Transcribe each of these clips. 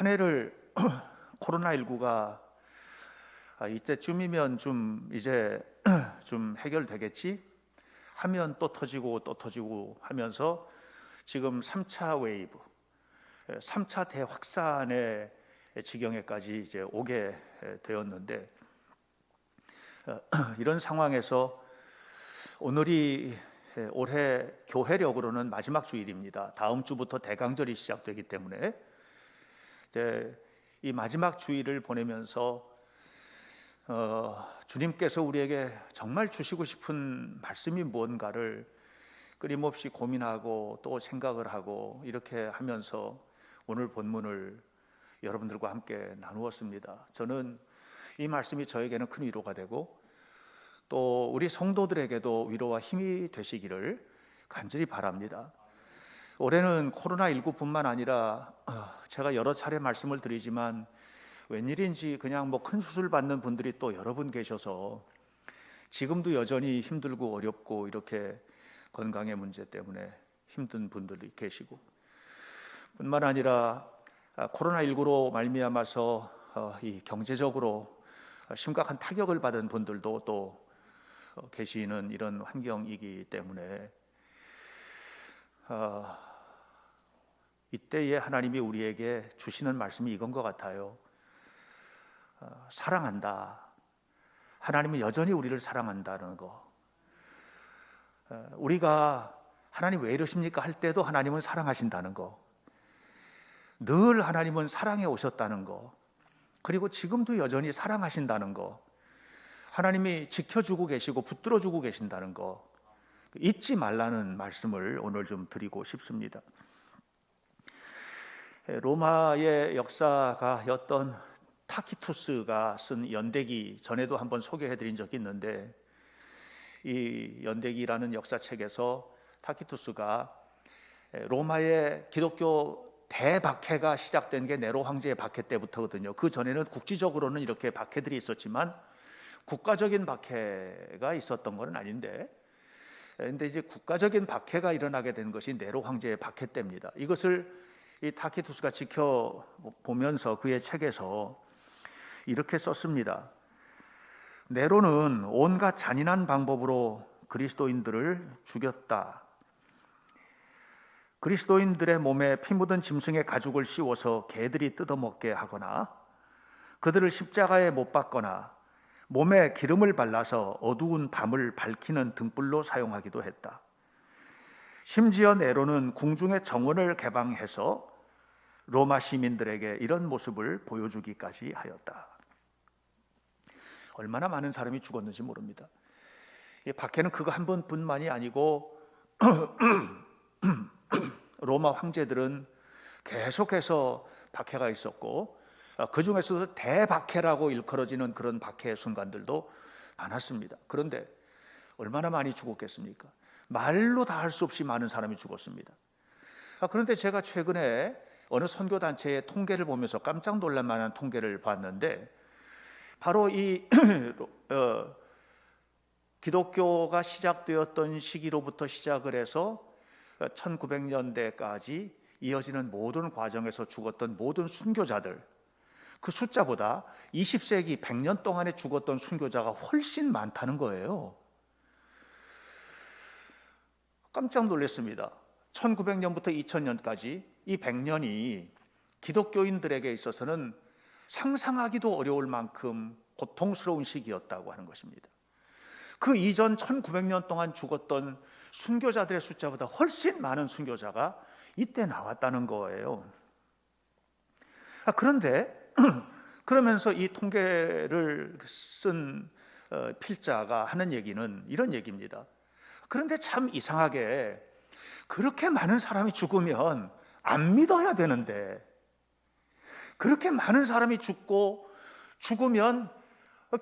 한 해를 코로나19가 이때쯤이면 좀 이제 좀 해결되겠지 하면 또 터지고 또 터지고 하면서 지금 3차 웨이브, 3차 대확산의 지경에까지 이제 오게 되었는데, 이런 상황에서 오늘이 올해 교회력으로는 마지막 주일입니다. 다음 주부터 대강절이 시작되기 때문에 이 마지막 주일을 보내면서 주님께서 우리에게 정말 주시고 싶은 말씀이 무언가를 끊임없이 고민하고 또 생각을 하고 이렇게 하면서 오늘 본문을 여러분들과 함께 나누었습니다. 저는 이 말씀이 저에게는 큰 위로가 되고 또 우리 성도들에게도 위로와 힘이 되시기를 간절히 바랍니다. 올해는 코로나19뿐만 아니라 제가 여러 차례 말씀을 드리지만 웬일인지 그냥 큰 수술 받는 분들이 또 여러 분 계셔서 지금도 여전히 힘들고 어렵고 이렇게 건강의 문제 때문에 힘든 분들이 계시고, 뿐만 아니라 코로나19로 말미암아서 이 경제적으로 심각한 타격을 받은 분들도 또 계시는 이런 환경이기 때문에 이때에 하나님이 우리에게 주시는 말씀이 이건 것 같아요. 사랑한다. 하나님은 여전히 우리를 사랑한다는 거. 우리가 하나님 왜 이러십니까 할 때도 하나님은 사랑하신다는 거. 늘 하나님은 사랑해 오셨다는 거. 그리고 지금도 여전히 사랑하신다는 거. 하나님이 지켜주고 계시고 붙들어주고 계신다는 거 잊지 말라는 말씀을 오늘 좀 드리고 싶습니다. 로마의 역사가였던 타키투스가 쓴 연대기, 전에도 한번 소개해드린 적이 있는데, 이 연대기라는 역사책에서 타키투스가 로마의 기독교 대박해가 시작된 게 네로 황제의 박해 때부터거든요. 그 전에는 국지적으로는 이렇게 박해들이 있었지만 국가적인 박해가 있었던 건 아닌데, 근데 이제 국가적인 박해가 일어나게 된 것이 네로 황제의 박해 때입니다. 이것을 이 타키투스가 지켜보면서 그의 책에서 이렇게 썼습니다. 네로는 온갖 잔인한 방법으로 그리스도인들을 죽였다. 그리스도인들의 몸에 피 묻은 짐승의 가죽을 씌워서 개들이 뜯어먹게 하거나 그들을 십자가에 못 박거나 몸에 기름을 발라서 어두운 밤을 밝히는 등불로 사용하기도 했다. 심지어 네로는 궁중의 정원을 개방해서 로마 시민들에게 이런 모습을 보여주기까지 하였다. 얼마나 많은 사람이 죽었는지 모릅니다. 이 박해는 그거 한 번뿐만이 아니고 로마 황제들은 계속해서 박해가 있었고, 그 중에서도 대박해라고 일컬어지는 그런 박해의 순간들도 많았습니다. 그런데 얼마나 많이 죽었겠습니까? 말로 다 할 수 없이 많은 사람이 죽었습니다. 그런데 제가 최근에 어느 선교단체의 통계를 보면서 깜짝 놀랄 만한 통계를 봤는데, 바로 이 기독교가 시작되었던 시기로부터 시작을 해서 1900년대까지 이어지는 모든 과정에서 죽었던 모든 순교자들, 그 숫자보다 20세기 100년 동안에 죽었던 순교자가 훨씬 많다는 거예요. 깜짝 놀랐습니다. 1900년부터 2000년까지 이 100년이 기독교인들에게 있어서는 상상하기도 어려울 만큼 고통스러운 시기였다고 하는 것입니다. 그 이전 1900년 동안 죽었던 순교자들의 숫자보다 훨씬 많은 순교자가 이때 나왔다는 거예요. 그런데 그러면서 이 통계를 쓴 필자가 하는 얘기는 이런 얘기입니다. 그런데 참 이상하게 그렇게 많은 사람이 죽으면 안 믿어야 되는데, 그렇게 많은 사람이 죽으면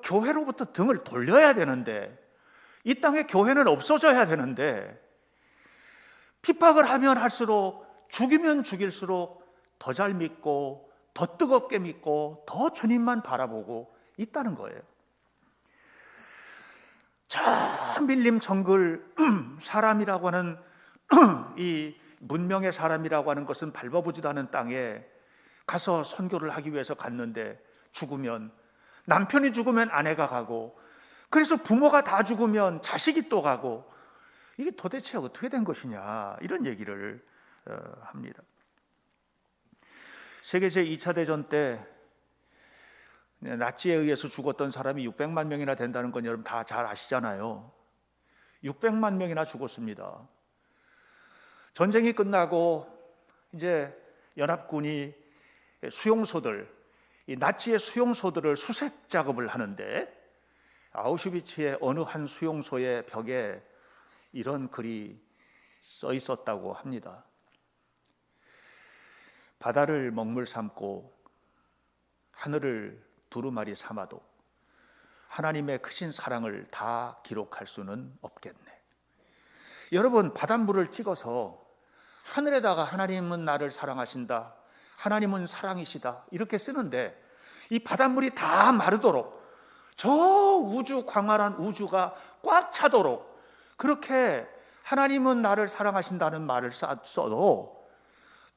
교회로부터 등을 돌려야 되는데, 이 땅에 교회는 없어져야 되는데, 핍박을 하면 할수록, 죽이면 죽일수록 더 잘 믿고 더 뜨겁게 믿고 더 주님만 바라보고 있다는 거예요. 저 밀림 정글 사람이라고 하는 이 문명의 사람이라고 하는 것은 밟아보지도 않은 땅에 가서 선교를 하기 위해서 갔는데 죽으면, 남편이 죽으면 아내가 가고, 그래서 부모가 다 죽으면 자식이 또 가고, 이게 도대체 어떻게 된 것이냐, 이런 얘기를 합니다. 세계 제2차 대전 때 나치에 의해서 죽었던 사람이 600만 명이나 된다는 건 여러분 다 잘 아시잖아요. 600만 명이나 죽었습니다. 전쟁이 끝나고 이제 연합군이 수용소들, 이 나치의 수용소들을 수색 작업을 하는데, 아우슈비츠의 어느 한 수용소의 벽에 이런 글이 써 있었다고 합니다. 바다를 먹물 삼고 하늘을 두루마리 삼아도 하나님의 크신 사랑을 다 기록할 수는 없겠네. 여러분, 바닷물을 찍어서 하늘에다가 하나님은 나를 사랑하신다, 하나님은 사랑이시다, 이렇게 쓰는데, 이 바닷물이 다 마르도록, 저 우주, 광활한 우주가 꽉 차도록 그렇게 하나님은 나를 사랑하신다는 말을 써도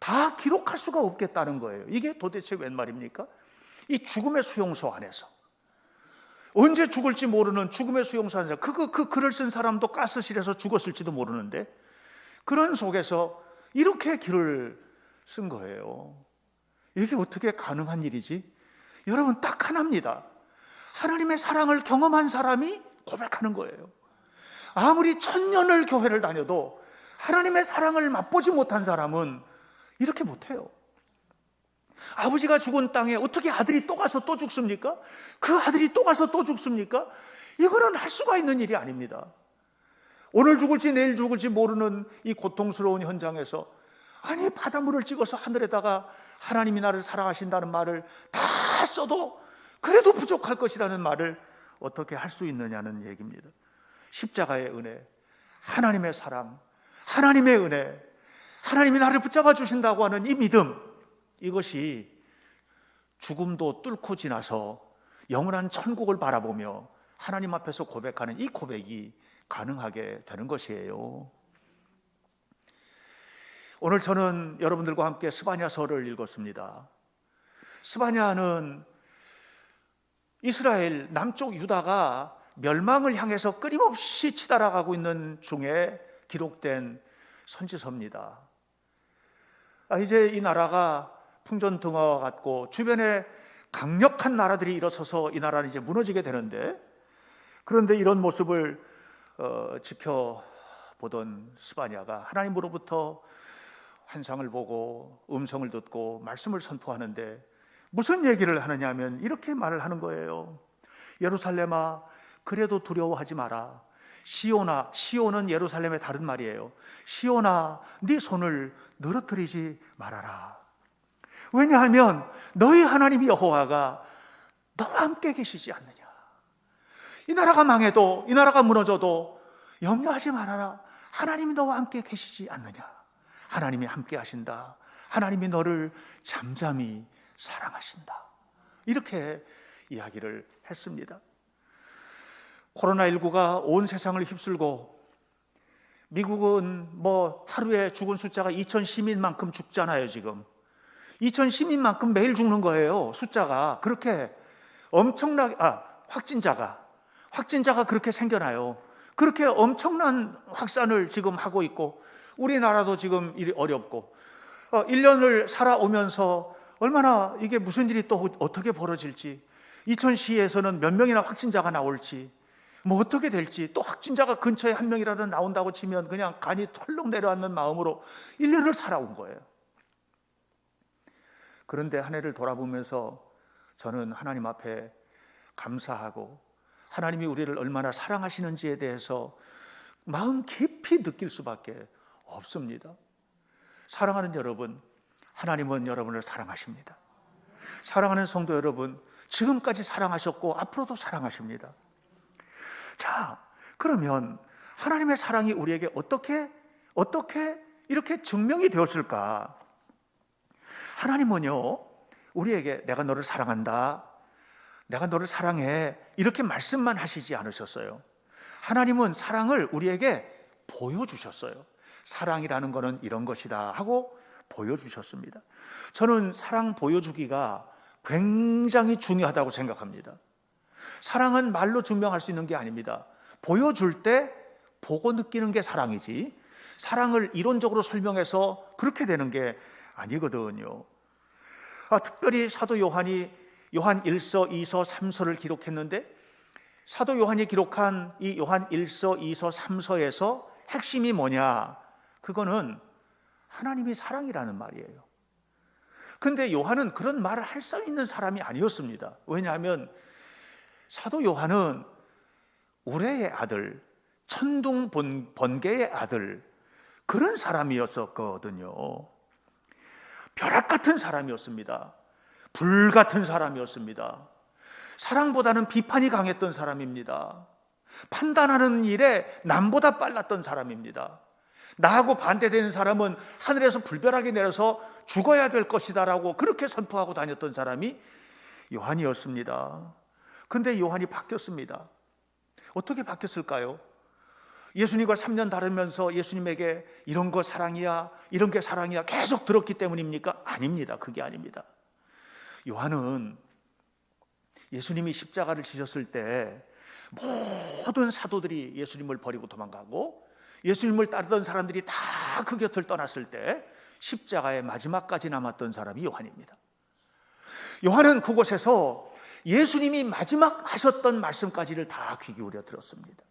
다 기록할 수가 없겠다는 거예요. 이게 도대체 웬 말입니까? 이 죽음의 수용소 안에서, 언제 죽을지 모르는 죽음의 수용소 안에서, 그 글을 쓴 사람도 가스실에서 죽었을지도 모르는데, 그런 속에서 이렇게 글을 쓴 거예요. 이게 어떻게 가능한 일이지? 여러분, 딱 하나입니다. 하나님의 사랑을 경험한 사람이 고백하는 거예요. 아무리 천년을 교회를 다녀도 하나님의 사랑을 맛보지 못한 사람은 이렇게 못해요. 아버지가 죽은 땅에 어떻게 아들이 또 가서 또 죽습니까? 그 아들이 또 가서 또 죽습니까? 이거는 할 수가 있는 일이 아닙니다. 오늘 죽을지 내일 죽을지 모르는 이 고통스러운 현장에서, 아니 바닷물을 찍어서 하늘에다가 하나님이 나를 사랑하신다는 말을 다 써도 그래도 부족할 것이라는 말을 어떻게 할 수 있느냐는 얘기입니다. 십자가의 은혜, 하나님의 사랑, 하나님의 은혜, 하나님이 나를 붙잡아 주신다고 하는 이 믿음, 이것이 죽음도 뚫고 지나서 영원한 천국을 바라보며 하나님 앞에서 고백하는 이 고백이 가능하게 되는 것이에요. 오늘 저는 여러분들과 함께 스바냐서를 읽었습니다. 스바냐는 이스라엘 남쪽 유다가 멸망을 향해서 끊임없이 치달아가고 있는 중에 기록된 선지서입니다. 이제 이 나라가 풍전등화와 같고 주변에 강력한 나라들이 일어서서 이 나라는 이제 무너지게 되는데, 그런데 이런 모습을 지켜보던 스바냐가 하나님으로부터 환상을 보고 음성을 듣고 말씀을 선포하는데, 무슨 얘기를 하느냐 하면 이렇게 말을 하는 거예요. 예루살렘아, 그래도 두려워하지 마라. 시온아, 시온은 예루살렘의 다른 말이에요. 시온아, 네 손을 늘어뜨리지 말아라. 왜냐하면 너희 하나님 여호와가 너와 함께 계시지 않느냐. 이 나라가 망해도, 이 나라가 무너져도 염려하지 말아라. 하나님이 너와 함께 계시지 않느냐. 하나님이 함께 하신다. 하나님이 너를 잠잠히 사랑하신다. 이렇게 이야기를 했습니다. 코로나19가 온 세상을 휩쓸고, 미국은 하루에 죽은 숫자가 2,000 시민만큼 죽잖아요. 지금 2,000 시민만큼 매일 죽는 거예요. 숫자가 그렇게 엄청나게, 확진자가 그렇게 생겨나요. 그렇게 엄청난 확산을 지금 하고 있고, 우리나라도 지금 일이 어렵고, 1년을 살아오면서 얼마나 이게 무슨 일이 또 어떻게 벌어질지, 2,000시에서는 몇 명이나 확진자가 나올지, 어떻게 될지, 또 확진자가 근처에 한 명이라도 나온다고 치면 그냥 간이 털렁 내려앉는 마음으로 1년을 살아온 거예요. 그런데 한 해를 돌아보면서 저는 하나님 앞에 감사하고, 하나님이 우리를 얼마나 사랑하시는지에 대해서 마음 깊이 느낄 수밖에 없습니다. 사랑하는 여러분, 하나님은 여러분을 사랑하십니다. 사랑하는 성도 여러분, 지금까지 사랑하셨고 앞으로도 사랑하십니다. 자, 그러면 하나님의 사랑이 우리에게 어떻게 이렇게 증명이 되었을까? 하나님은요, 우리에게 내가 너를 사랑한다, 내가 너를 사랑해, 이렇게 말씀만 하시지 않으셨어요. 하나님은 사랑을 우리에게 보여주셨어요. 사랑이라는 것은 이런 것이다 하고 보여주셨습니다. 저는 사랑 보여주기가 굉장히 중요하다고 생각합니다. 사랑은 말로 증명할 수 있는 게 아닙니다. 보여줄 때 보고 느끼는 게 사랑이지, 사랑을 이론적으로 설명해서 그렇게 되는 게 아니거든요. 특별히 사도 요한이 요한 1서, 2서, 3서를 기록했는데, 사도 요한이 기록한 이 요한 1서, 2서, 3서에서 핵심이 뭐냐? 그거는 하나님이 사랑이라는 말이에요. 근데 요한은 그런 말을 할 수 있는 사람이 아니었습니다. 왜냐하면 사도 요한은 우레의 아들, 천둥 번개의 아들, 그런 사람이었었거든요. 벼락 같은 사람이었습니다. 불 같은 사람이었습니다. 사랑보다는 비판이 강했던 사람입니다. 판단하는 일에 남보다 빨랐던 사람입니다. 나하고 반대되는 사람은 하늘에서 불벼락이 내려서 죽어야 될 것이다 라고 그렇게 선포하고 다녔던 사람이 요한이었습니다. 그런데 요한이 바뀌었습니다. 어떻게 바뀌었을까요? 예수님과 3년 다르면서 예수님에게 이런 거 사랑이야, 이런 게 사랑이야 계속 들었기 때문입니까? 아닙니다. 그게 아닙니다. 요한은 예수님이 십자가를 지셨을 때 모든 사도들이 예수님을 버리고 도망가고 예수님을 따르던 사람들이 다 그 곁을 떠났을 때 십자가의 마지막까지 남았던 사람이 요한입니다. 요한은 그곳에서 예수님이 마지막 하셨던 말씀까지를 다 귀 기울여 들었습니다.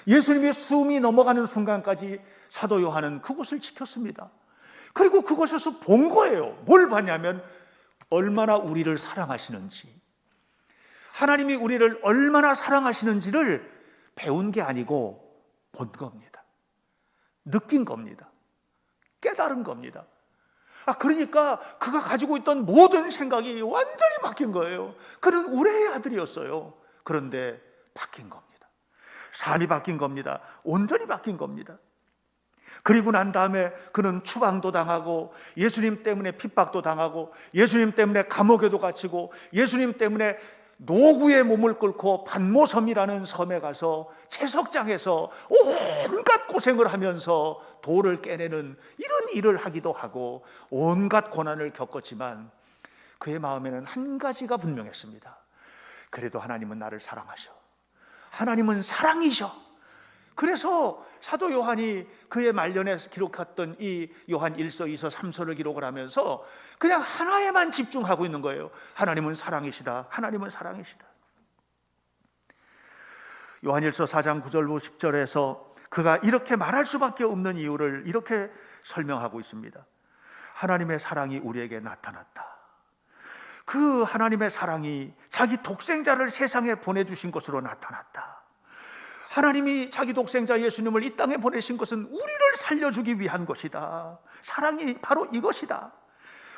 예수님의 숨이 넘어가는 순간까지 사도 요한은 그곳을 지켰습니다. 그리고 그곳에서 본 거예요. 뭘 봤냐면 얼마나 우리를 사랑하시는지, 하나님이 우리를 얼마나 사랑하시는지를 배운 게 아니고 본 겁니다. 느낀 겁니다. 깨달은 겁니다. 그러니까 그가 가지고 있던 모든 생각이 완전히 바뀐 거예요. 그는 우레의 아들이었어요. 그런데 바뀐 겁니다. 삶이 바뀐 겁니다. 온전히 바뀐 겁니다. 그리고 난 다음에 그는 추방도 당하고 예수님 때문에 핍박도 당하고 예수님 때문에 감옥에도 갇히고 예수님 때문에 노구의 몸을 꿇고 반모섬이라는 섬에 가서 채석장에서 온갖 고생을 하면서 돌을 깨내는 이런 일을 하기도 하고 온갖 고난을 겪었지만 그의 마음에는 한 가지가 분명했습니다. 그래도 하나님은 나를 사랑하셔. 하나님은 사랑이셔. 그래서 사도 요한이 그의 말년에 기록했던 이 요한 1서, 2서, 3서를 기록을 하면서 그냥 하나에만 집중하고 있는 거예요. 하나님은 사랑이시다. 하나님은 사랑이시다. 요한 1서 4장 9절로 10절에서 그가 이렇게 말할 수밖에 없는 이유를 이렇게 설명하고 있습니다. 하나님의 사랑이 우리에게 나타났다. 그 하나님의 사랑이 자기 독생자를 세상에 보내주신 것으로 나타났다. 하나님이 자기 독생자 예수님을 이 땅에 보내신 것은 우리를 살려주기 위한 것이다. 사랑이 바로 이것이다.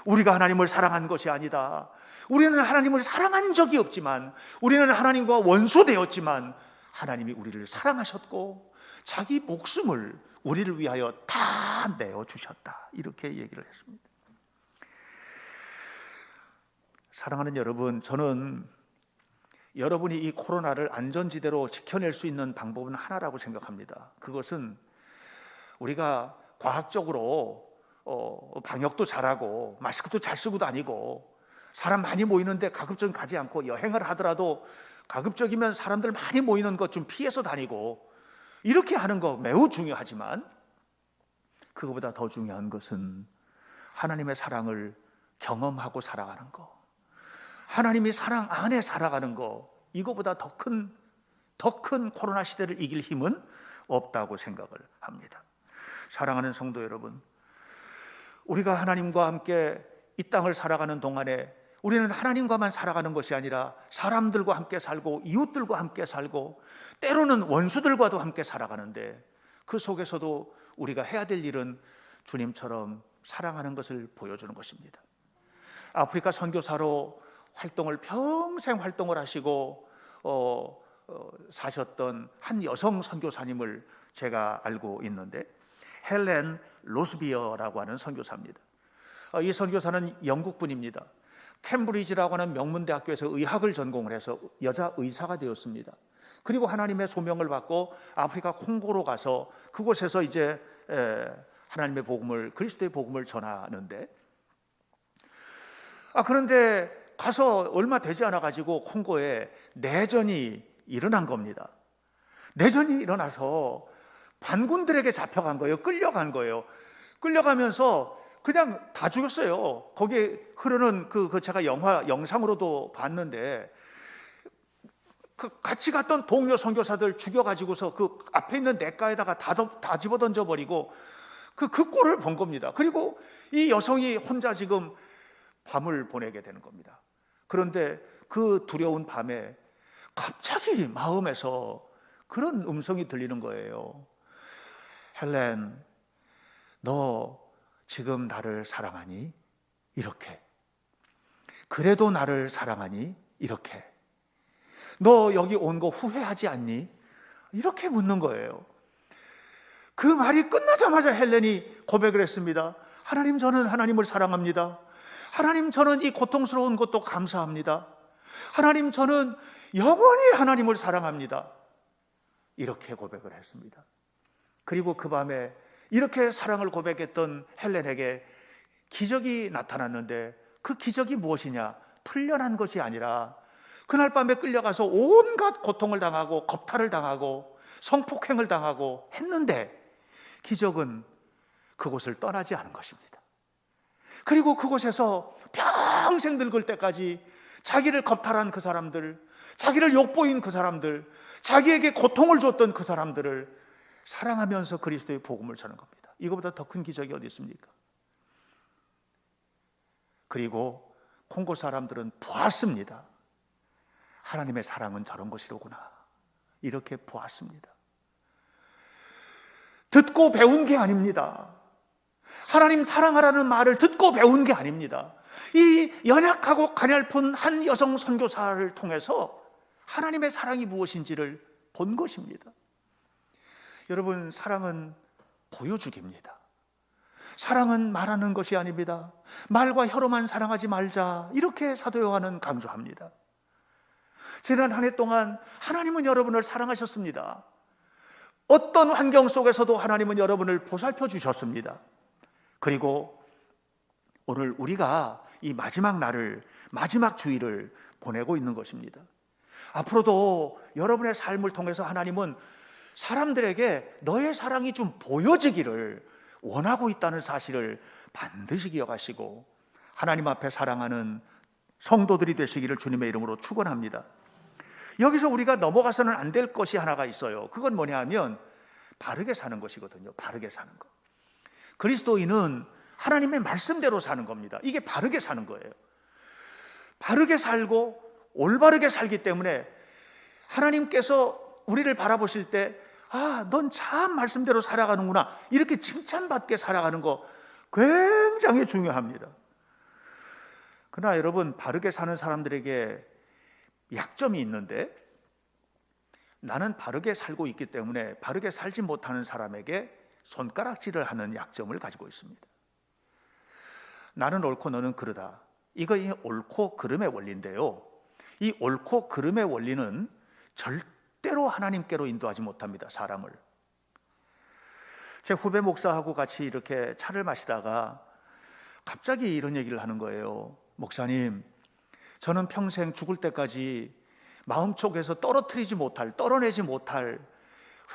우리가 하나님을 사랑한 것이 아니다. 우리는 하나님을 사랑한 적이 없지만, 우리는 하나님과 원수되었지만 하나님이 우리를 사랑하셨고 자기 목숨을 우리를 위하여 다 내어주셨다. 이렇게 얘기를 했습니다. 사랑하는 여러분, 저는 여러분이 이 코로나를 안전지대로 지켜낼 수 있는 방법은 하나라고 생각합니다. 그것은 우리가 과학적으로 방역도 잘하고 마스크도 잘 쓰고 다니고 사람 많이 모이는데 가급적 가지 않고 여행을 하더라도 가급적이면 사람들 많이 모이는 것 좀 피해서 다니고 이렇게 하는 거 매우 중요하지만 그거보다 더 중요한 것은 하나님의 사랑을 경험하고 살아가는 거, 하나님이 사랑 안에 살아가는 거, 이거보다 더 큰 코로나 시대를 이길 힘은 없다고 생각을 합니다. 사랑하는 성도 여러분, 우리가 하나님과 함께 이 땅을 살아가는 동안에 우리는 하나님과만 살아가는 것이 아니라 사람들과 함께 살고 이웃들과 함께 살고 때로는 원수들과도 함께 살아가는데 그 속에서도 우리가 해야 될 일은 주님처럼 사랑하는 것을 보여주는 것입니다. 아프리카 선교사로 평생 활동을 하시고 사셨던 한 여성 선교사님을 제가 알고 있는데 헬렌 로스비어라고 하는 선교사입니다. 이 선교사는 영국 분입니다. 캠브리지라고 하는 명문대학교에서 의학을 전공을 해서 여자 의사가 되었습니다. 그리고 하나님의 소명을 받고 아프리카 콩고로 가서 그곳에서 이제 하나님의 복음을, 그리스도의 복음을 전하는데, 그런데 가서 얼마 되지 않아 가지고 콩고에 내전이 일어난 겁니다. 내전이 일어나서 반군들에게 잡혀간 거예요. 끌려간 거예요. 끌려가면서 그냥 다 죽였어요. 거기에 흐르는 제가 영상으로도 봤는데, 같이 갔던 동료 선교사들 죽여가지고서 그 앞에 있는 냇가에다가 다 집어던져 버리고 그 꼴을 본 겁니다. 그리고 이 여성이 혼자 지금 밤을 보내게 되는 겁니다. 그런데 그 두려운 밤에 갑자기 마음에서 그런 음성이 들리는 거예요. 헬렌, 너 지금 나를 사랑하니? 이렇게. 그래도 나를 사랑하니? 이렇게. 너 여기 온 거 후회하지 않니? 이렇게 묻는 거예요. 그 말이 끝나자마자 헬렌이 고백을 했습니다. 하나님, 저는 하나님을 사랑합니다. 하나님, 저는 이 고통스러운 것도 감사합니다. 하나님, 저는 영원히 하나님을 사랑합니다. 이렇게 고백을 했습니다. 그리고 그 밤에 이렇게 사랑을 고백했던 헬렌에게 기적이 나타났는데, 그 기적이 무엇이냐? 풀려난 것이 아니라 그날 밤에 끌려가서 온갖 고통을 당하고 겁탈을 당하고 성폭행을 당하고 했는데, 기적은 그곳을 떠나지 않은 것입니다. 그리고 그곳에서 평생 늙을 때까지 자기를 겁탈한 그 사람들, 자기를 욕보인 그 사람들, 자기에게 고통을 줬던 그 사람들을 사랑하면서 그리스도의 복음을 전한 겁니다. 이거보다 더 큰 기적이 어디 있습니까? 그리고 콩고 사람들은 보았습니다. 하나님의 사랑은 저런 것이로구나. 이렇게 보았습니다. 듣고 배운 게 아닙니다. 하나님 사랑하라는 말을 듣고 배운 게 아닙니다. 이 연약하고 가냘픈 한 여성 선교사를 통해서 하나님의 사랑이 무엇인지를 본 것입니다. 여러분, 사랑은 보여주기입니다. 사랑은 말하는 것이 아닙니다. 말과 혀로만 사랑하지 말자, 이렇게 사도 요한은 강조합니다. 지난 한 해 동안 하나님은 여러분을 사랑하셨습니다. 어떤 환경 속에서도 하나님은 여러분을 보살펴 주셨습니다. 그리고 오늘 우리가 이 마지막 날을, 마지막 주일을 보내고 있는 것입니다. 앞으로도 여러분의 삶을 통해서 하나님은 사람들에게 너의 사랑이 좀 보여지기를 원하고 있다는 사실을 반드시 기억하시고 하나님 앞에 사랑하는 성도들이 되시기를 주님의 이름으로 축원합니다. 여기서 우리가 넘어가서는 안 될 것이 하나가 있어요. 그건 뭐냐 하면 바르게 사는 것이거든요. 바르게 사는 것. 그리스도인은 하나님의 말씀대로 사는 겁니다. 이게 바르게 사는 거예요. 바르게 살고 올바르게 살기 때문에 하나님께서 우리를 바라보실 때, 넌 참 말씀대로 살아가는구나, 이렇게 칭찬받게 살아가는 거 굉장히 중요합니다. 그러나 여러분, 바르게 사는 사람들에게 약점이 있는데, 나는 바르게 살고 있기 때문에 바르게 살지 못하는 사람에게 손가락질을 하는 약점을 가지고 있습니다. 나는 옳고 너는 그르다. 이거 옳고 그름의 원리인데요, 이 옳고 그름의 원리는 절대로 하나님께로 인도하지 못합니다. 사람을. 제 후배 목사하고 같이 이렇게 차를 마시다가 갑자기 이런 얘기를 하는 거예요. 목사님, 저는 평생 죽을 때까지 마음속에서 떨어내지 못할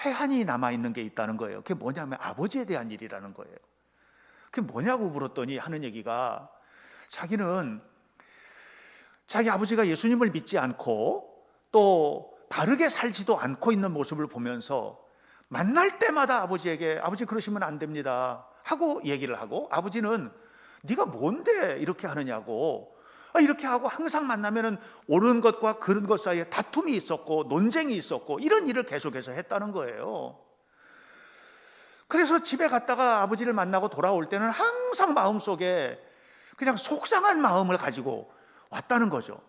회한이 남아있는 게 있다는 거예요. 그게 뭐냐면 아버지에 대한 일이라는 거예요. 그게 뭐냐고 물었더니 하는 얘기가, 자기는 자기 아버지가 예수님을 믿지 않고 또 바르게 살지도 않고 있는 모습을 보면서 만날 때마다 아버지에게, 아버지 그러시면 안 됩니다 하고 얘기를 하고, 아버지는 네가 뭔데 이렇게 하느냐고, 이렇게 하고 항상 만나면은 옳은 것과 그른 것 사이에 다툼이 있었고 논쟁이 있었고 이런 일을 계속해서 했다는 거예요. 그래서 집에 갔다가 아버지를 만나고 돌아올 때는 항상 마음속에 그냥 속상한 마음을 가지고 왔다는 거죠.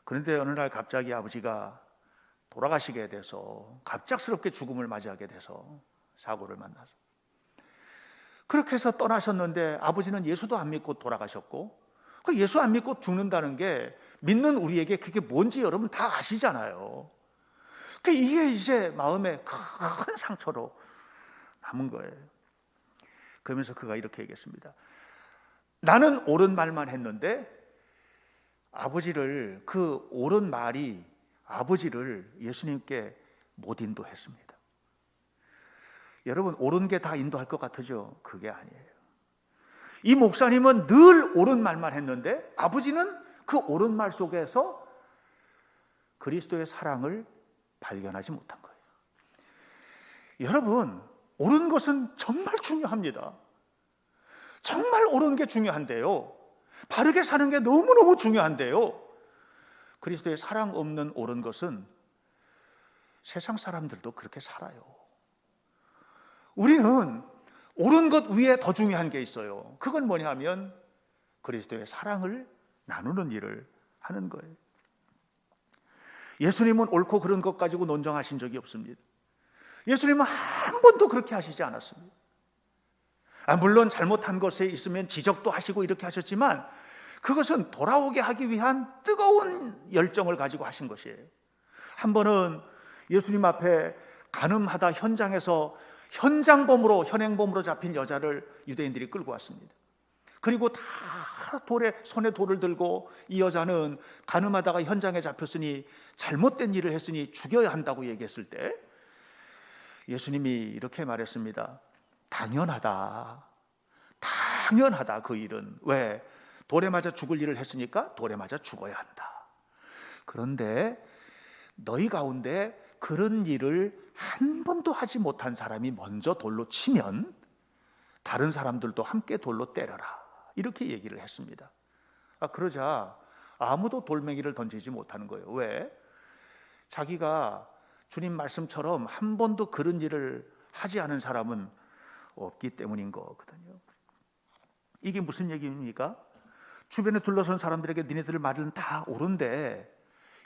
그런데 어느 날 갑자기 아버지가 돌아가시게 돼서, 갑작스럽게 죽음을 맞이하게 돼서 사고를 만나서, 그렇게 해서 떠나셨는데 아버지는 예수도 안 믿고 돌아가셨고, 그 예수 안 믿고 죽는다는 게 믿는 우리에게 그게 뭔지 여러분 다 아시잖아요. 이게 이제 마음에 큰 상처로 남은 거예요. 그러면서 그가 이렇게 얘기했습니다. 나는 옳은 말만 했는데 아버지를, 그 옳은 말이 아버지를 예수님께 못 인도했습니다. 여러분, 옳은 게 다 인도할 것 같으죠? 그게 아니에요. 이 목사님은 늘 옳은 말만 했는데 아버지는 그 옳은 말 속에서 그리스도의 사랑을 발견하지 못한 거예요. 여러분, 옳은 것은 정말 중요합니다. 정말 옳은 게 중요한데요, 바르게 사는 게 너무너무 중요한데요, 그리스도의 사랑 없는 옳은 것은 세상 사람들도 그렇게 살아요. 우리는 옳은 것 위에 더 중요한 게 있어요. 그건 뭐냐 하면 그리스도의 사랑을 나누는 일을 하는 거예요. 예수님은 옳고 그른 것 가지고 논쟁하신 적이 없습니다. 예수님은 한 번도 그렇게 하시지 않았습니다. 물론 잘못한 것에 있으면 지적도 하시고 이렇게 하셨지만 그것은 돌아오게 하기 위한 뜨거운 열정을 가지고 하신 것이에요. 한 번은 예수님 앞에 간음하다 현장에서 현장범으로, 현행범으로 잡힌 여자를 유대인들이 끌고 왔습니다. 그리고 다 손에 돌을 들고 이 여자는 간음하다가 현장에 잡혔으니 잘못된 일을 했으니 죽여야 한다고 얘기했을 때 예수님이 이렇게 말했습니다. 당연하다. 그 일은. 왜? 돌에 맞아 죽을 일을 했으니까 돌에 맞아 죽어야 한다. 그런데 너희 가운데 그런 일을 한 번도 하지 못한 사람이 먼저 돌로 치면 다른 사람들도 함께 돌로 때려라, 이렇게 얘기를 했습니다. 그러자 아무도 돌멩이를 던지지 못하는 거예요. 왜? 자기가 주님 말씀처럼 한 번도 그런 일을 하지 않은 사람은 없기 때문인 거거든요. 이게 무슨 얘기입니까? 주변에 둘러선 사람들에게 니네들 말은 다 옳은데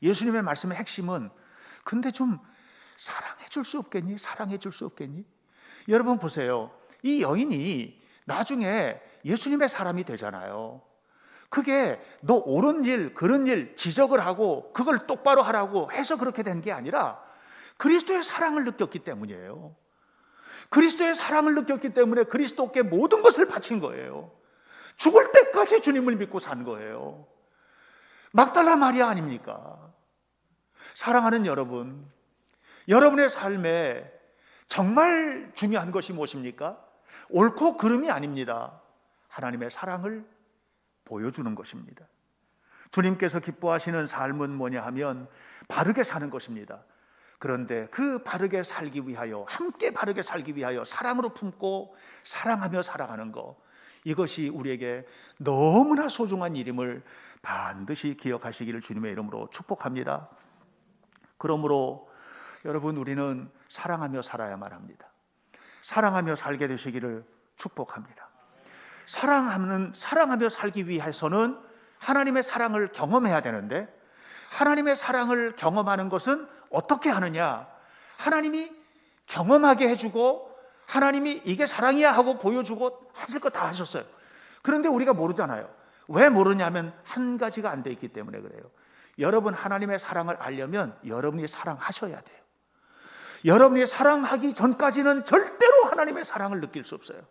예수님의 말씀의 핵심은 근데 좀 사랑해 줄 수 없겠니? 사랑해 줄 수 없겠니? 여러분 보세요. 이 여인이 나중에 예수님의 사람이 되잖아요. 그게 너 옳은 일, 그런 일 지적을 하고 그걸 똑바로 하라고 해서 그렇게 된 게 아니라 그리스도의 사랑을 느꼈기 때문이에요. 그리스도의 사랑을 느꼈기 때문에 그리스도께 모든 것을 바친 거예요. 죽을 때까지 주님을 믿고 산 거예요. 막달라 마리아 아닙니까? 사랑하는 여러분, 여러분의 삶에 정말 중요한 것이 무엇입니까? 옳고 그름이 아닙니다. 하나님의 사랑을 보여주는 것입니다. 주님께서 기뻐하시는 삶은 뭐냐 하면 바르게 사는 것입니다. 그런데 그 바르게 살기 위하여, 함께 바르게 살기 위하여 사랑으로 품고 사랑하며 살아가는 것, 이것이 우리에게 너무나 소중한 일임을 반드시 기억하시기를 주님의 이름으로 축복합니다. 그러므로 여러분, 우리는 사랑하며 합니다. 사랑하며 살게 되시기를 축복합니다. 사랑하며 살기 위해서는 하나님의 사랑을 경험해야 되는데, 하나님의 사랑을 경험하는 것은 어떻게 하느냐? 하나님이 경험하게 해주고 하나님이 이게 사랑이야 하고 보여주고 하실 거 다 하셨어요. 그런데 우리가 모르잖아요. 왜 모르냐면 한 가지가 안 돼 있기 때문에 그래요. 여러분, 하나님의 사랑을 알려면 여러분이 사랑하셔야 돼요. 여러분이 사랑하기 전까지는 절대로 하나님의 사랑을 느낄 수 없어요.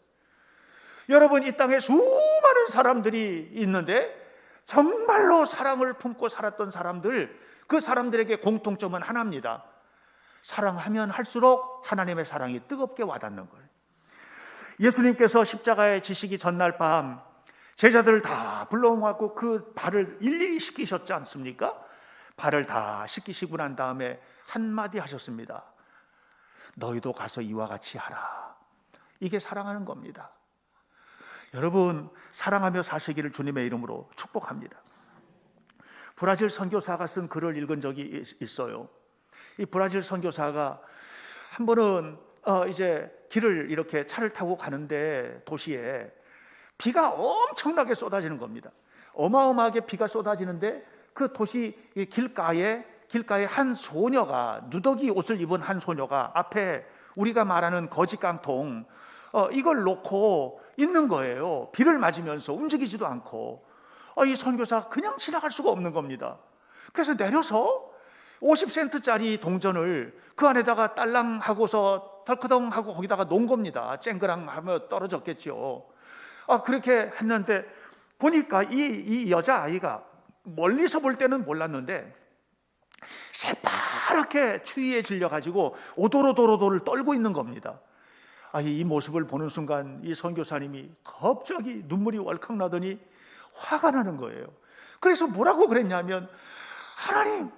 여러분, 이 땅에 수많은 사람들이 있는데 정말로 사랑을 품고 살았던 사람들, 그 사람들에게 공통점은 하나입니다. 사랑하면 할수록 하나님의 사랑이 뜨겁게 와닿는 거예요. 예수님께서 십자가에 지시기 전날 밤 제자들을 다 불러모아서 그 발을 일일이 씻기셨지 않습니까? 발을 다 씻기시고 난 다음에 한마디 하셨습니다. 너희도 가서 이와 같이 하라. 이게 사랑하는 겁니다. 여러분, 사랑하며 사시기를 주님의 이름으로 축복합니다. 브라질 선교사가 쓴 글을 읽은 적이 있어요. 이 브라질 선교사가 한 번은 이제 길을 이렇게 차를 타고 가는데 도시에 비가 엄청나게 쏟아지는 겁니다. 어마어마하게 비가 쏟아지는데 그 도시 길가에 한 소녀가, 누더기 옷을 입은 한 소녀가 앞에 우리가 말하는 거지깡통 이걸 놓고 있는 거예요. 비를 맞으면서 움직이지도 않고. 이 선교사 그냥 지나갈 수가 없는 겁니다. 그래서 내려서 50센트짜리 동전을 그 안에다가 딸랑 하고서 덜커덩 하고 거기다가 놓은 겁니다. 쨍그랑 하며 떨어졌겠죠. 그렇게 했는데 보니까 이 여자아이가 멀리서 볼 때는 몰랐는데 새파랗게 추위에 질려가지고 오돌오돌오돌 떨고 있는 겁니다. 이 모습을 보는 순간 이 선교사님이 갑자기 눈물이 월컥 나더니 화가 나는 거예요. 그래서 뭐라고 그랬냐면, 하나님,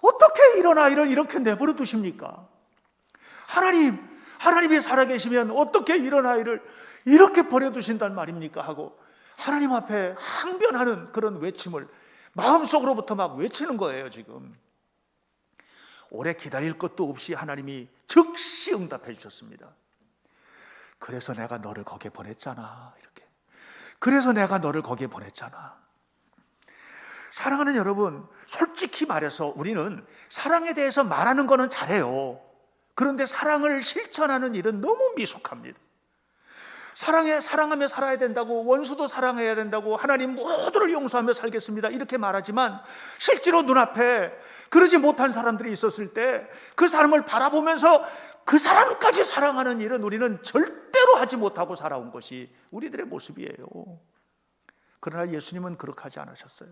어떻게 이런 아이를 이렇게 내버려 두십니까? 하나님이 살아계시면 어떻게 이런 아이를 이렇게 버려두신단 말입니까? 하고 하나님 앞에 항변하는 그런 외침을 마음속으로부터 막 외치는 거예요. 지금 오래 기다릴 것도 없이 하나님이 즉시 응답해 주셨습니다. 그래서 내가 너를 거기에 보냈잖아. 이렇게. 그래서 내가 너를 거기에 보냈잖아. 사랑하는 여러분, 솔직히 말해서 우리는 사랑에 대해서 말하는 거는 잘해요. 그런데 사랑을 실천하는 일은 너무 미숙합니다. 사랑하며 살아야 된다고, 원수도 사랑해야 된다고, 하나님 모두를 용서하며 살겠습니다 이렇게 말하지만 실제로 눈앞에 그러지 못한 사람들이 있었을 때 그 사람을 바라보면서 그 사람까지 사랑하는 일은 우리는 절대로 하지 못하고 살아온 것이 우리들의 모습이에요. 그러나 예수님은 그렇게 하지 않으셨어요.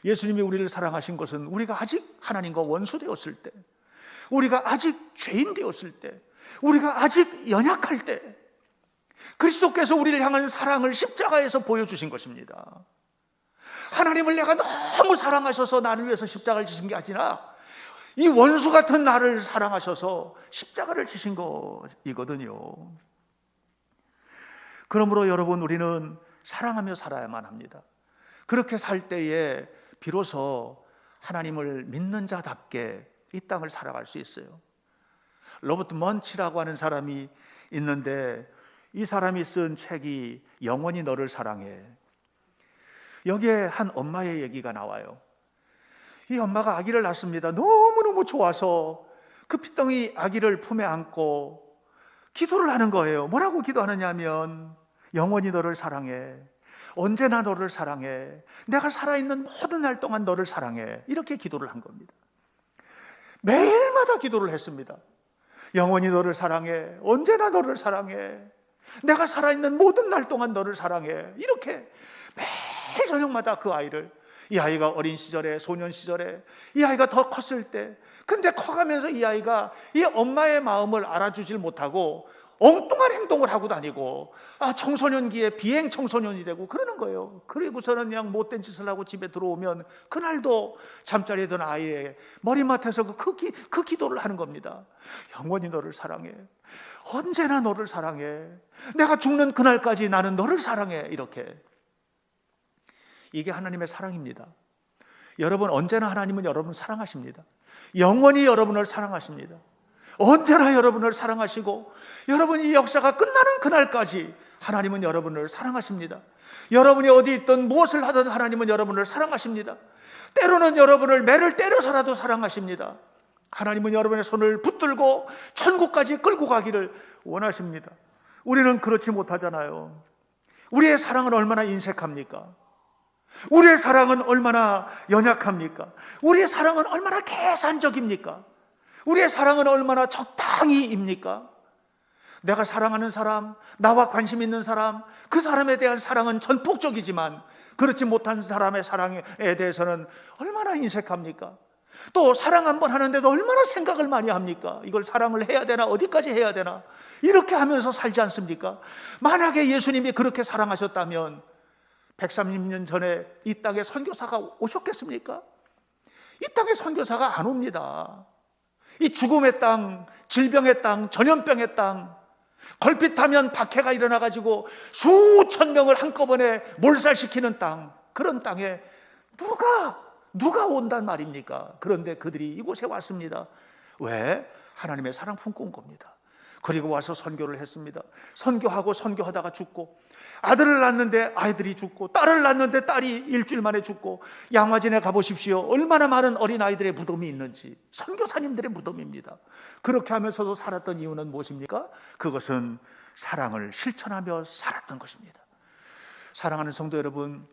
예수님이 우리를 사랑하신 것은 우리가 아직 하나님과 원수 되었을 때, 우리가 아직 죄인 되었을 때, 우리가 아직 연약할 때 그리스도께서 우리를 향한 사랑을 십자가에서 보여주신 것입니다. 하나님을 내가 너무 사랑하셔서 나를 위해서 십자가를 지신 게 아니라 이 원수 같은 나를 사랑하셔서 십자가를 지신 것이거든요. 그러므로 여러분, 우리는 사랑하며 살아야만 합니다. 그렇게 살 때에 비로소 하나님을 믿는 자답게 이 땅을 살아갈 수 있어요. 로버트 먼치라고 하는 사람이 있는데 이 사람이 쓴 책이 영원히 너를 사랑해. 여기에 한 엄마의 얘기가 나와요. 이 엄마가 아기를 낳습니다. 너무너무 좋아서 그 피덩이 아기를 품에 안고 기도를 하는 거예요. 뭐라고 기도하느냐면, 영원히 너를 사랑해. 언제나 너를 사랑해. 내가 살아있는 모든 날 동안 너를 사랑해. 이렇게 기도를 한 겁니다. 매일마다 기도를 했습니다. 영원히 너를 사랑해. 언제나 너를 사랑해. 내가 살아있는 모든 날 동안 너를 사랑해. 이렇게 매일 저녁마다 그 아이를, 이 아이가 어린 시절에, 소년 시절에, 이 아이가 더 컸을 때, 근데 커가면서 이 아이가 이 엄마의 마음을 알아주질 못하고 엉뚱한 행동을 하고 다니고 청소년기에 비행 청소년이 되고 그러는 거예요. 그리고서는 그냥 못된 짓을 하고 집에 들어오면 그날도 잠자리에 든 아이의 머리맡에서 그 기도를 하는 겁니다. 영원히 너를 사랑해. 언제나 너를 사랑해. 내가 죽는 그날까지 나는 너를 사랑해. 이렇게. 이게 하나님의 사랑입니다. 여러분, 언제나 하나님은 여러분을 사랑하십니다. 영원히 여러분을 사랑하십니다. 언제나 여러분을 사랑하시고 여러분이 역사가 끝나는 그날까지 하나님은 여러분을 사랑하십니다. 여러분이 어디 있든 무엇을 하든 하나님은 여러분을 사랑하십니다. 때로는 여러분을 매를 때려서라도 사랑하십니다. 하나님은 여러분의 손을 붙들고 천국까지 끌고 가기를 원하십니다. 우리는 그렇지 못하잖아요. 우리의 사랑은 얼마나 인색합니까? 우리의 사랑은 얼마나 연약합니까? 우리의 사랑은 얼마나 계산적입니까? 우리의 사랑은 얼마나 적당히입니까? 내가 사랑하는 사람, 나와 관심 있는 사람, 그 사람에 대한 사랑은 전폭적이지만 그렇지 못한 사람의 사랑에 대해서는 얼마나 인색합니까? 또 사랑 한번 하는데도 얼마나 생각을 많이 합니까? 이걸 사랑을 해야 되나? 어디까지 해야 되나? 이렇게 하면서 살지 않습니까? 만약에 예수님이 그렇게 사랑하셨다면 130년 전에 이 땅에 선교사가 오셨겠습니까? 이 땅에 선교사가 안 옵니다. 이 죽음의 땅, 질병의 땅, 전염병의 땅, 걸핏하면 박해가 일어나가지고 수천 명을 한꺼번에 몰살시키는 땅, 그런 땅에 누가 온단 말입니까? 그런데 그들이 이곳에 왔습니다. 왜? 하나님의 사랑 품고 온 겁니다. 그리고 와서 선교를 했습니다. 선교하다가 죽고, 아들을 낳는데 아이들이 죽고, 딸을 낳는데 딸이 일주일 만에 죽고, 양화진에 가보십시오. 얼마나 많은 어린아이들의 무덤이 있는지. 선교사님들의 무덤입니다. 그렇게 하면서도 살았던 이유는 무엇입니까? 그것은 사랑을 실천하며 살았던 것입니다. 사랑하는 성도 여러분,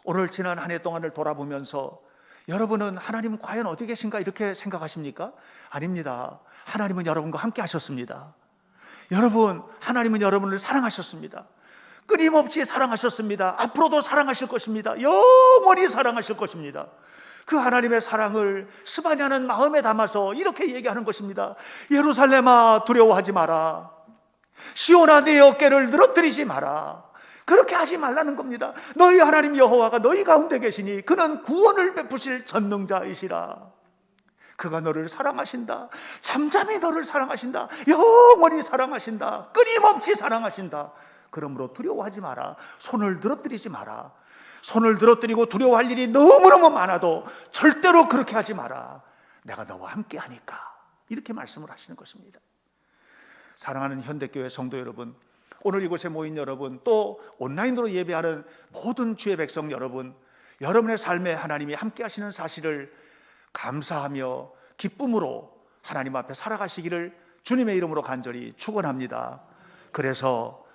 오늘 지난 한 해 동안을 돌아보면서 여러분은 하나님은 과연 어디 계신가 이렇게 생각하십니까? 아닙니다. 하나님은 여러분과 함께 하셨습니다. 여러분, 하나님은 여러분을 사랑하셨습니다. 끊임없이 사랑하셨습니다. 앞으로도 사랑하실 것입니다. 영원히 사랑하실 것입니다. 그 하나님의 사랑을 스바냐는 마음에 담아서 이렇게 얘기하는 것입니다. 예루살렘아, 두려워하지 마라. 시온아, 네 어깨를 늘어뜨리지 마라. 그렇게 하지 말라는 겁니다. 너희 하나님 여호와가 너희 가운데 계시니 그는 구원을 베푸실 전능자이시라. 그가 너를 사랑하신다. 잠잠히 너를 사랑하신다. 영원히 사랑하신다. 끊임없이 사랑하신다. 그러므로 두려워하지 마라. 손을 늘어뜨리지 마라. 손을 늘어뜨리고 두려워할 일이 너무너무 많아도 절대로 그렇게 하지 마라. 내가 너와 함께 하니까. 이렇게 말씀을 하시는 것입니다. 사랑하는 현대교회 성도 여러분, 오늘 이곳에 모인 여러분, 또 온라인으로 예배하는 모든 주의 백성 여러분, 여러분의 삶에 하나님이 함께 하시는 사실을 감사하며 기쁨으로 하나님 앞에 살아가시기를 주님의 이름으로 간절히 축원합니다. 그래서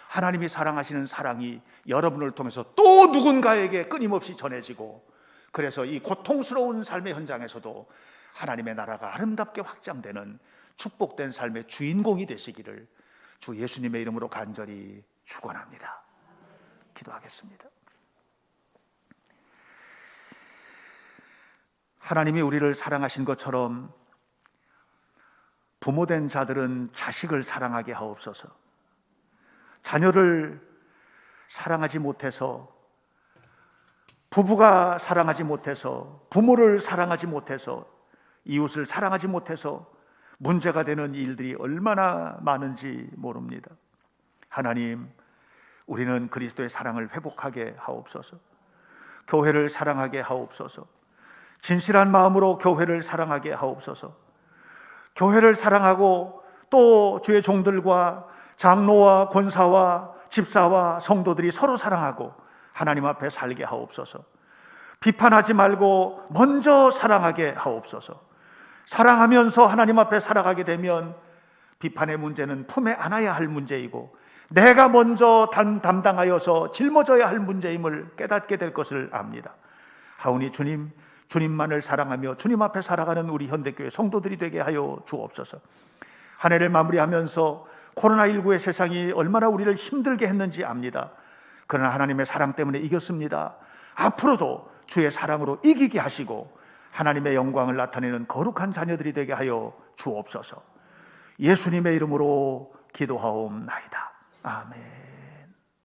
하나님이 사랑하시는 사랑이 여러분을 통해서 또 누군가에게 끊임없이 전해지고, 그래서 이 고통스러운 삶의 현장에서도 하나님의 나라가 아름답게 확장되는 축복된 삶의 주인공이 되시기를 주 예수님의 이름으로 간절히 축원합니다. 기도하겠습니다. 하나님이 우리를 사랑하신 것처럼 부모된 자들은 자식을 사랑하게 하옵소서. 자녀를 사랑하지 못해서, 부부가 사랑하지 못해서, 부모를 사랑하지 못해서, 이웃을 사랑하지 못해서 문제가 되는 일들이 얼마나 많은지 모릅니다. 하나님, 우리는 그리스도의 사랑을 회복하게 하옵소서. 교회를 사랑하게 하옵소서. 진실한 마음으로 교회를 사랑하게 하옵소서. 교회를 사랑하고 또 주의 종들과 장로와 권사와 집사와 성도들이 서로 사랑하고 하나님 앞에 살게 하옵소서. 비판하지 말고 먼저 사랑하게 하옵소서. 사랑하면서 하나님 앞에 살아가게 되면 비판의 문제는 품에 안아야 할 문제이고 내가 먼저 담당하여서 짊어져야 할 문제임을 깨닫게 될 것을 압니다. 하오니 주님, 주님만을 사랑하며 주님 앞에 살아가는 우리 현대교회 성도들이 되게 하여 주옵소서. 한 해를 마무리하면서 코로나19의 세상이 얼마나 우리를 힘들게 했는지 압니다. 그러나 하나님의 사랑 때문에 이겼습니다. 앞으로도 주의 사랑으로 이기게 하시고 하나님의 영광을 나타내는 거룩한 자녀들이 되게 하여 주옵소서. 예수님의 이름으로 기도하옵나이다. 아멘.